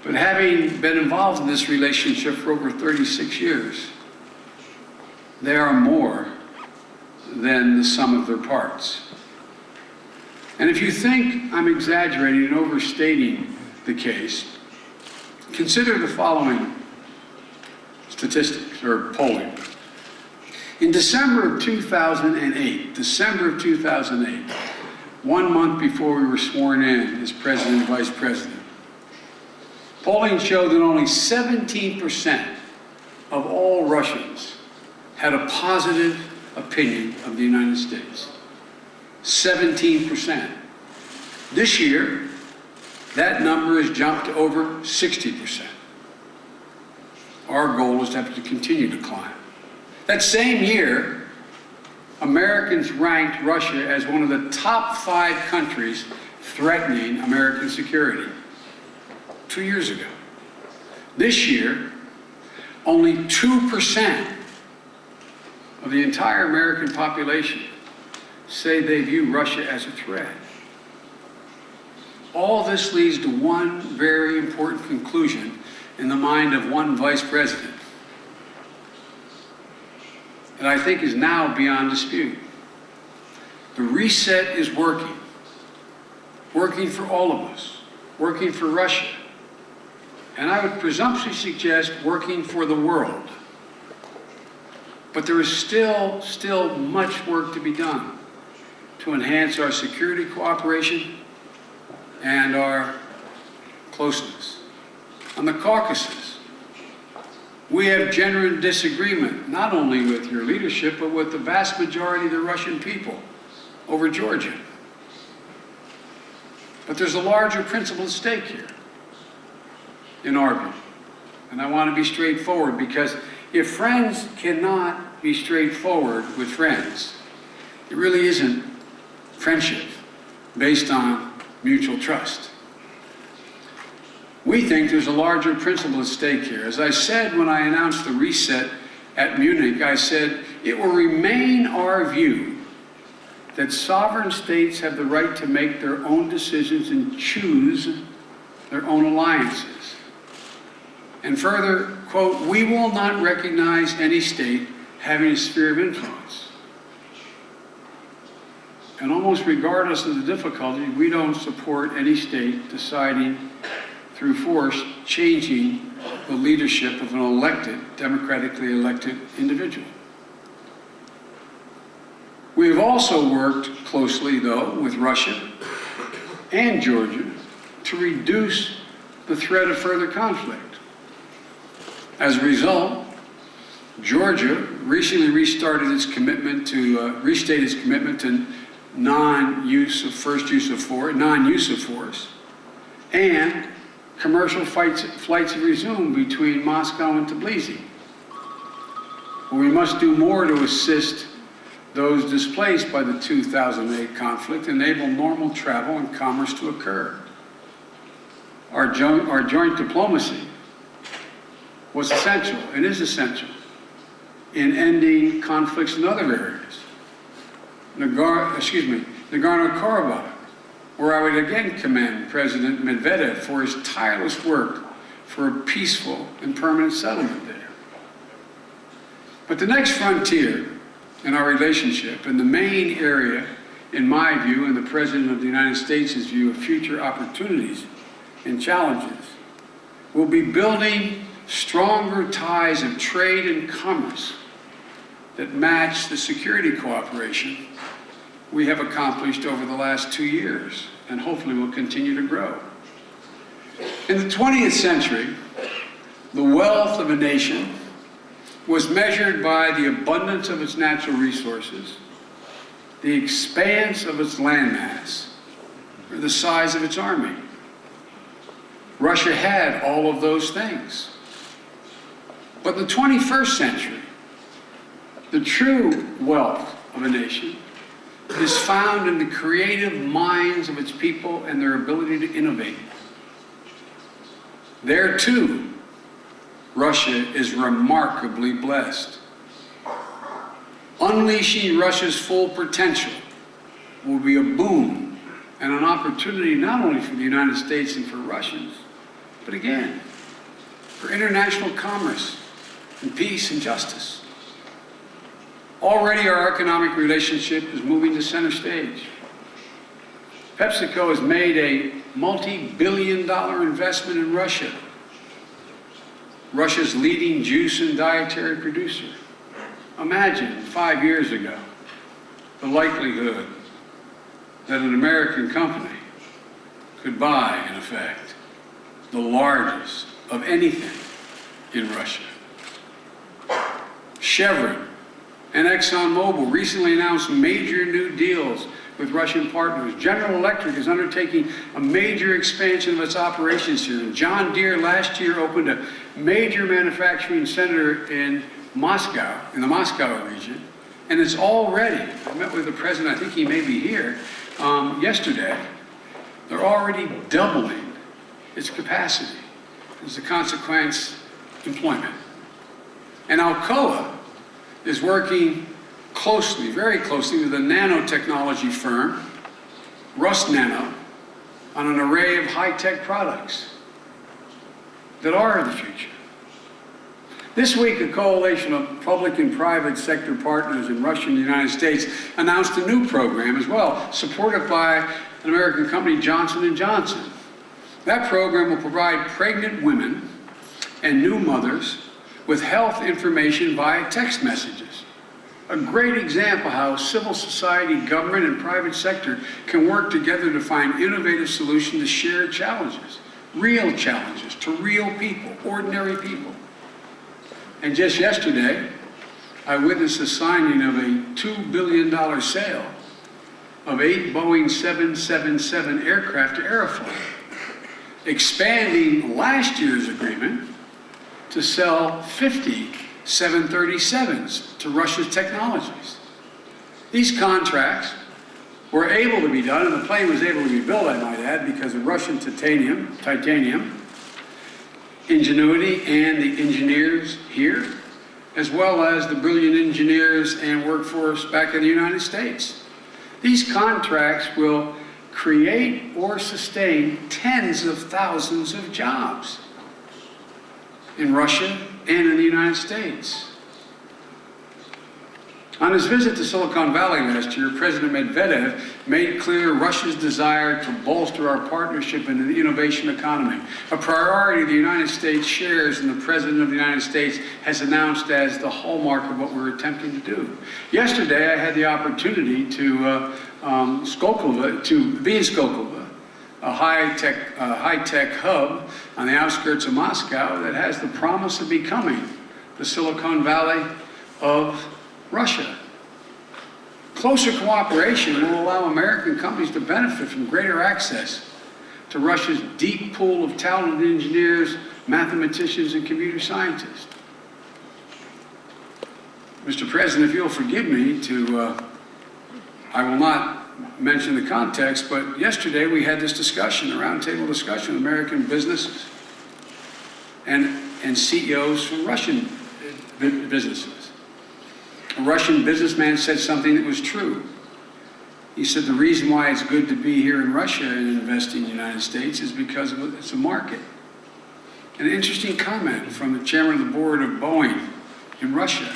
But having been involved in this relationship for over 36 years, they are more than the sum of their parts. And if you think I'm exaggerating and overstating the case, consider the following statistics or polling. In December of 2008, 1 month before we were sworn in as president and vice president, polling showed that only 17% of all Russians had a positive opinion of the United States. 17%. This year, that number has jumped to over 60%. Our goal is to have to continue to climb. That same year, Americans ranked Russia as one of the top 5 countries threatening American security. 2 years ago. This year, only 2% of the entire American population say they view Russia as a threat. All this leads to one very important conclusion in the mind of one vice president that I think is now beyond dispute. The reset is working for all of us, working for Russia, and I would presumptuously suggest working for the world. But there is still much work to be done to enhance our security cooperation and our closeness. On the Caucasus, we have genuine disagreement, not only with your leadership, but with the vast majority of the Russian people over Georgia. But there's a larger principle at stake here, in our view. And I want to be straightforward, because if friends cannot be straightforward with friends, it really isn't friendship based on mutual trust. We think there's a larger principle at stake here. As I said when I announced the reset at Munich, I said, it will remain our view that sovereign states have the right to make their own decisions and choose their own alliances. And further, quote, we will not recognize any state having a sphere of influence. And almost regardless of the difficulty, we don't support any state deciding through force, changing the leadership of an elected, democratically elected individual. We have also worked closely, though, with Russia and Georgia to reduce the threat of further conflict. As a result, Georgia recently restated its commitment to non-use of force, and commercial flights have resumed between Moscow and Tbilisi. But we must do more to assist those displaced by the 2008 conflict, enable normal travel and commerce to occur. Our joint diplomacy was essential and is essential in ending conflicts in other areas. Nagorno-Karabakh, where I would again commend President Medvedev for his tireless work for a peaceful and permanent settlement there. But the next frontier in our relationship, and the main area, in my view, and the President of the United States' view, of future opportunities and challenges, will be building stronger ties of trade and commerce that match the security cooperation we have accomplished over the last 2 years, and hopefully will continue to grow. In the 20th century, the wealth of a nation was measured by the abundance of its natural resources, the expanse of its landmass, or the size of its army. Russia had all of those things. But in the 21st century, the true wealth of a nation is found in the creative minds of its people and their ability to innovate. There, too, Russia is remarkably blessed. Unleashing Russia's full potential will be a boon and an opportunity not only for the United States and for Russians, but again, for international commerce and peace and justice. Already our economic relationship is moving to center stage. PepsiCo has made a multi-billion-dollar investment in Russia, Russia's leading juice and dietary producer. Imagine 5 years ago the likelihood that an American company could buy, in effect, the largest of anything in Russia. Chevron and ExxonMobil recently announced major new deals with Russian partners. General Electric is undertaking a major expansion of its operations here. And John Deere last year opened a major manufacturing center in Moscow, in the Moscow region. And it's already, I met with the president, I think he may be here, yesterday. They're already doubling its capacity. As a consequence, employment. And Alcoa is working closely, very closely, with a nanotechnology firm, Rust Nano, on an array of high-tech products that are the future. This week, a coalition of public and private sector partners in Russia and the United States announced a new program as well, supported by an American company, Johnson & Johnson. That program will provide pregnant women and new mothers with health information via text messages. A great example how civil society, government, and private sector can work together to find innovative solutions to shared challenges, real challenges to real people, ordinary people. And just yesterday, I witnessed the signing of a $2 billion sale of 8 Boeing 777 aircraft to Aeroflot, expanding last year's agreement to sell 50 737s to Russia's technologies. These contracts were able to be done, and the plane was able to be built, I might add, because of Russian titanium, ingenuity, and the engineers here, as well as the brilliant engineers and workforce back in the United States. These contracts will create or sustain tens of thousands of jobs in Russia and in the United States. On his visit to Silicon Valley last year, President Medvedev made clear Russia's desire to bolster our partnership in the innovation economy, a priority the United States shares and the President of the United States has announced as the hallmark of what we're attempting to do. Yesterday, I had the opportunity to be in Skolkovo, a high-tech hub on the outskirts of Moscow that has the promise of becoming the Silicon Valley of Russia. Closer cooperation will allow American companies to benefit from greater access to Russia's deep pool of talented engineers, mathematicians, and computer scientists. Mr. President, if you'll forgive me I will not mention the context, but yesterday we had this discussion, a roundtable discussion with American businesses and CEOs from Russian businesses. A Russian businessman said something that was true. He said the reason why it's good to be here in Russia and investing in the United States is because it's a market. An interesting comment from the chairman of the board of Boeing in Russia.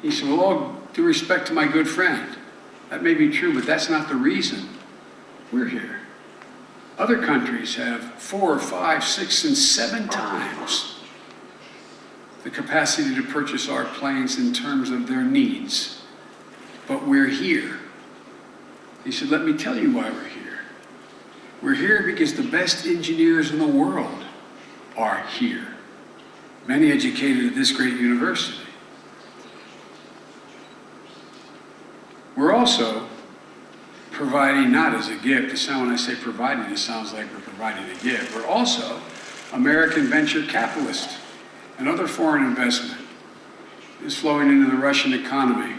He said, with all due respect to my good friend, that may be true, but that's not the reason we're here. Other countries have 4, 5, 6, and 7 times the capacity to purchase our planes in terms of their needs. But we're here. He said, let me tell you why we're here. We're here because the best engineers in the world are here. Many educated at this great university. We're also providing, not as a gift, when I say providing, it sounds like we're providing a gift. We're also American venture capitalists and other foreign investment is flowing into the Russian economy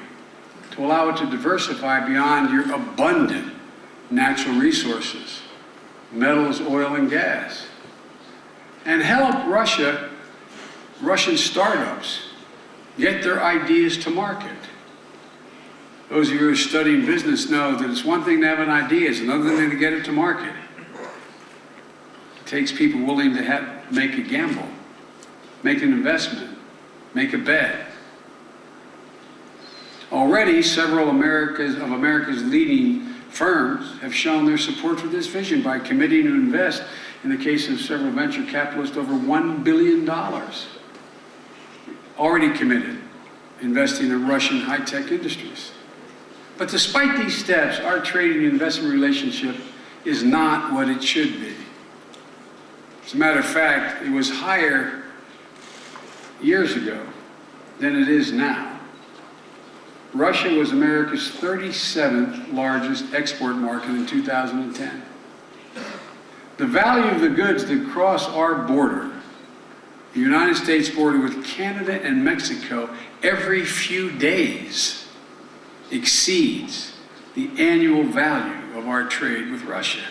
to allow it to diversify beyond your abundant natural resources, metals, oil, and gas, and help Russian startups get their ideas to market. Those of you who are studying business know that it's one thing to have an idea, it's another thing to get it to market. It takes people willing to make a gamble, make an investment, make a bet. Already, several of America's leading firms have shown their support for this vision by committing to invest, in the case of several venture capitalists, over $1 billion. Already committed, investing in Russian high-tech industries. But despite these steps, our trade and investment relationship is not what it should be. As a matter of fact, it was higher years ago than it is now. Russia was America's 37th largest export market in 2010. The value of the goods that cross our border, the United States border with Canada and Mexico, every few days exceeds the annual value of our trade with Russia.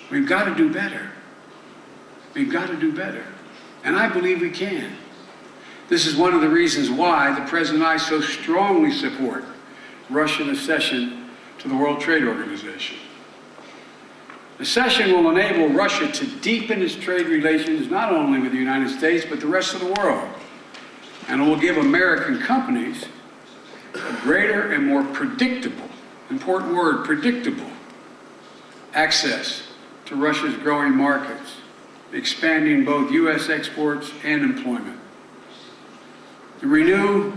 We've got to do better. We've got to do better. And I believe we can. This is one of the reasons why the President and I so strongly support Russian accession to the World Trade Organization. Accession will enable Russia to deepen its trade relations not only with the United States, but the rest of the world. And it will give American companies a greater and more predictable, important word, predictable, access to Russia's growing markets, expanding both U.S. exports and employment. The renewed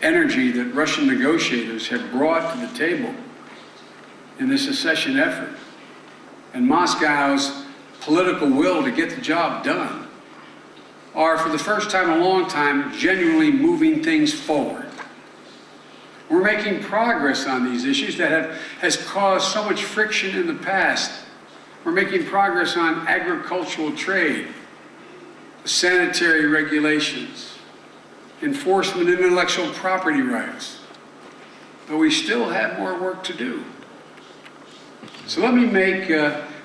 energy that Russian negotiators have brought to the table in this accession effort, and Moscow's political will to get the job done, are, for the first time in a long time, genuinely moving things forward. We're making progress on these issues that has caused so much friction in the past. We're making progress on agricultural trade, sanitary regulations, enforcement of intellectual property rights. But we still have more work to do. So let me make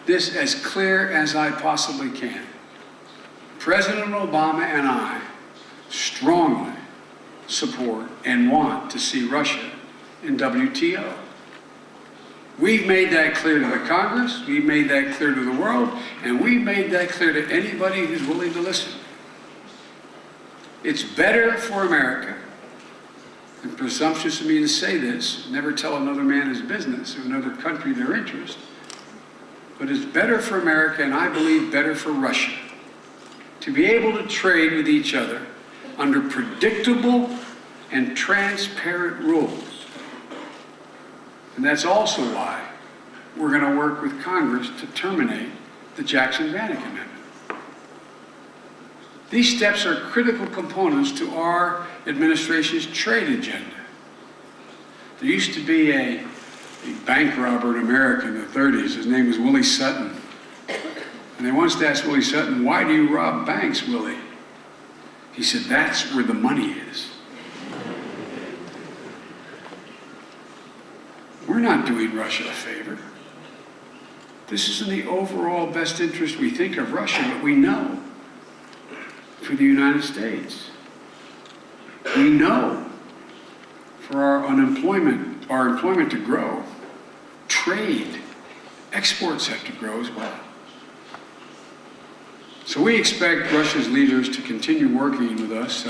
this as clear as I possibly can. President Obama and I strongly support and want to see Russia in WTO. We've made that clear to the Congress, we've made that clear to the world, and we've made that clear to anybody who's willing to listen. It's better for America, and presumptuous of me to say this, never tell another man his business or another country their interest, but it's better for America, and I believe better for Russia, to be able to trade with each other under predictable and transparent rules. And that's also why we're going to work with Congress to terminate the Jackson-Vanik Amendment. These steps are critical components to our administration's trade agenda. There used to be a bank robber in America in the 30s. His name was Willie Sutton. And they once asked Willie Sutton, "Why do you rob banks, Willie?" He said, "That's where the money is." We're not doing Russia a favor. This is in the overall best interest, we think, of Russia, but we know for the United States. We know for our employment to grow, trade, exports have to grow as well. So we expect Russia's leaders to continue working with us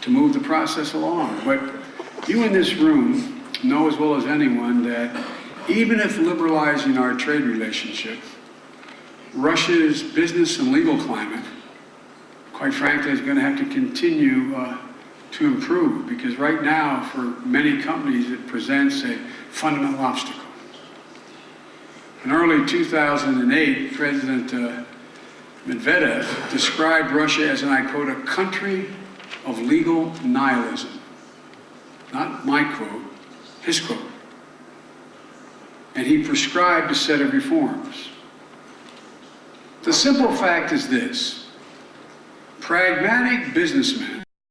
to move the process along. But you in this room know as well as anyone that even if liberalizing our trade relationship, Russia's business and legal climate, quite frankly, is going to have to continue to improve, because right now, for many companies, it presents a fundamental obstacle. In early 2008, President Medvedev described Russia as, and I quote, "a country of legal nihilism." Not my quote, his quote. And he prescribed a set of reforms. The simple fact is this: pragmatic businessmen